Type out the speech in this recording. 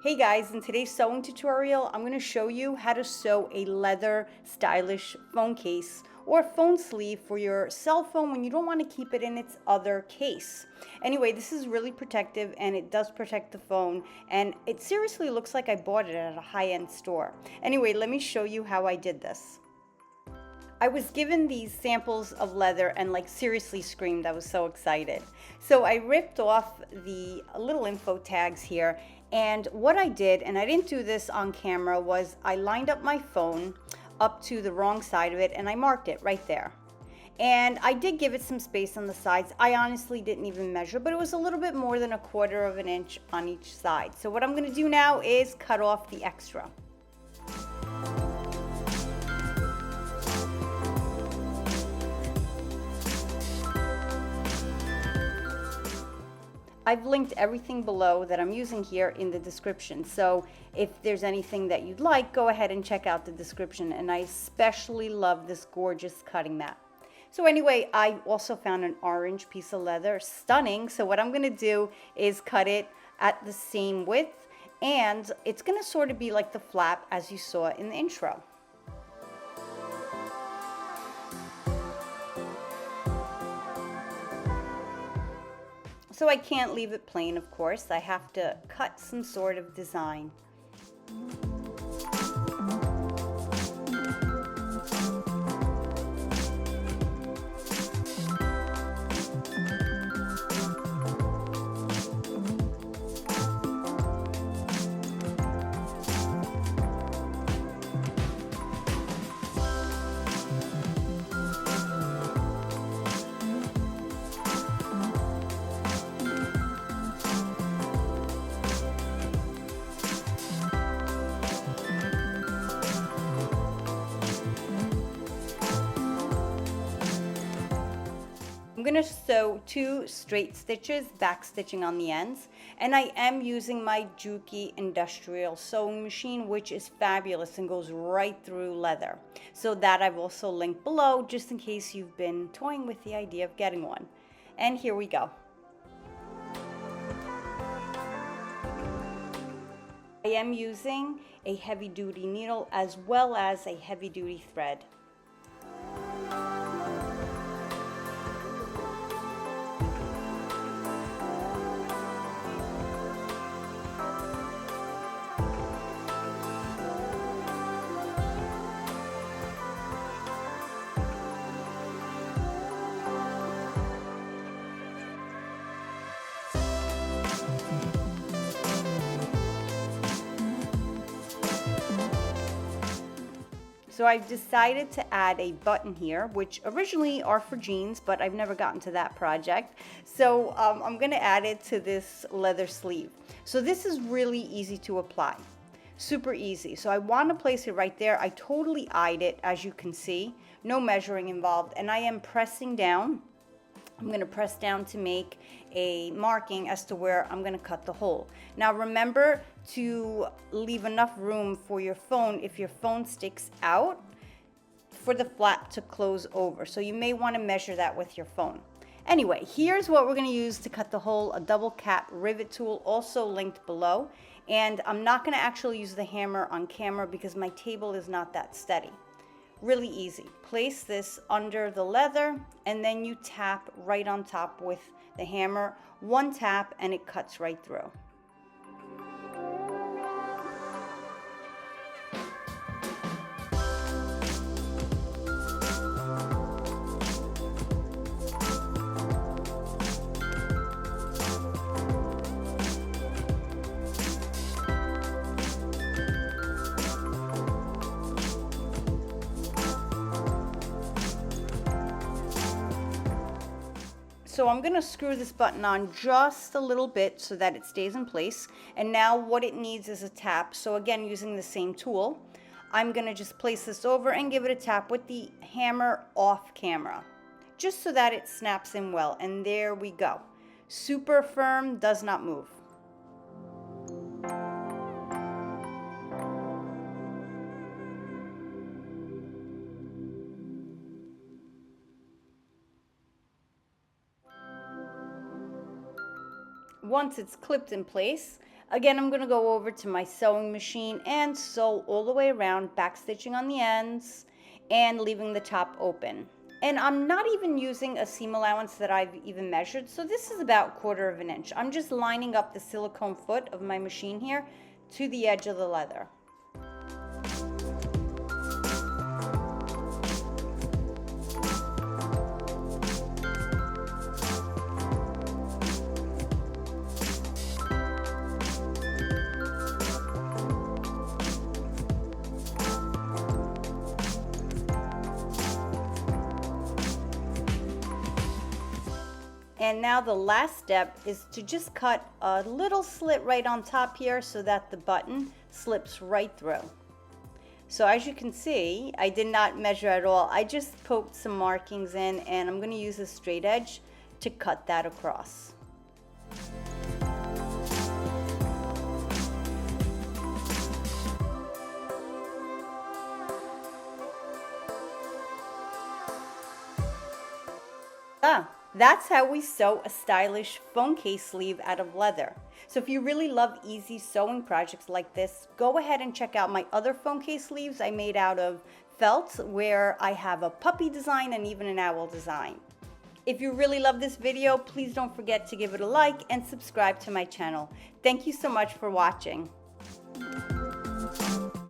Hey guys, in today's sewing tutorial, I'm going to show you how to sew a leather stylish phone case or phone sleeve for your cell phone when you don't want to keep it in its other case. Anyway, this is really protective and it does protect the phone, and it seriously looks like I bought it at a high-end store. Anyway, let me show you how I did this. I was given these samples of leather and seriously screamed. I was so excited. So I ripped off the little info tags here, and what I did, and I didn't do this on camera, was I lined up my phone up to the wrong side of it and I marked it right there. And I did give it some space on the sides. I honestly didn't even measure, but it was a little bit more than 1/4 of an inch on each side. So what I'm going to do now is cut off the extra. I've linked everything below that I'm using here in the description. So if there's anything that you'd like, go ahead and check out the description. And I especially love this gorgeous cutting mat. So anyway, I also found an orange piece of leather, stunning. So what I'm gonna do is cut it at the same width, and it's gonna sort of be like the flap as you saw in the intro. So I can't leave it plain, of course. I have to cut some sort of design. I'm going to sew 2 straight stitches, back stitching on the ends, and I am using my Juki industrial sewing machine, which is fabulous and goes right through leather. So that I've also linked below, just in case you've been toying with the idea of getting one. And here we go. I am using a heavy duty needle as well as a heavy duty thread. So I've decided to add a button here, which originally are for jeans, but I've never gotten to that project. So I'm gonna add it to this leather sleeve. So this is really easy to apply, super easy. So I wanna place it right there. I totally eyed it, as you can see, no measuring involved, and I am pressing down. I'm going to press down to make a marking as to where I'm going to cut the hole. Now remember to leave enough room for your phone, if your phone sticks out, for the flap to close over. So you may want to measure that with your phone. Anyway, here's what we're going to use to cut the hole: a double cap rivet tool, also linked below. And I'm not going to actually use the hammer on camera because my table is not that steady. Really easy. Place this under the leather and then you tap right on top with the hammer. One tap and it cuts right through. So I'm going to screw this button on just a little bit so that it stays in place. And now what it needs is a tap. So again, using the same tool, I'm going to just place this over and give it a tap with the hammer off camera, just so that it snaps in well. And there we go. Super firm, does not move. Once it's clipped in place, Again, I'm gonna go over to my sewing machine and sew all the way around, back stitching on the ends and leaving the top open. And I'm not even using a seam allowance that I've even measured, so this is about 1/4 of an inch. I'm just lining up the silicone foot of my machine here to the edge of the leather. And now the last step is to just cut a little slit right on top here so that the button slips right through. So as you can see, I did not measure at all. I just poked some markings in, and I'm going to use a straight edge to cut that across. That's how we sew a stylish phone case sleeve out of leather. So if you really love easy sewing projects like this, go ahead and check out my other phone case sleeves I made out of felt, where I have a puppy design and even an owl design. If you really love this video, please don't forget to give it a like and subscribe to my channel. Thank you so much for watching.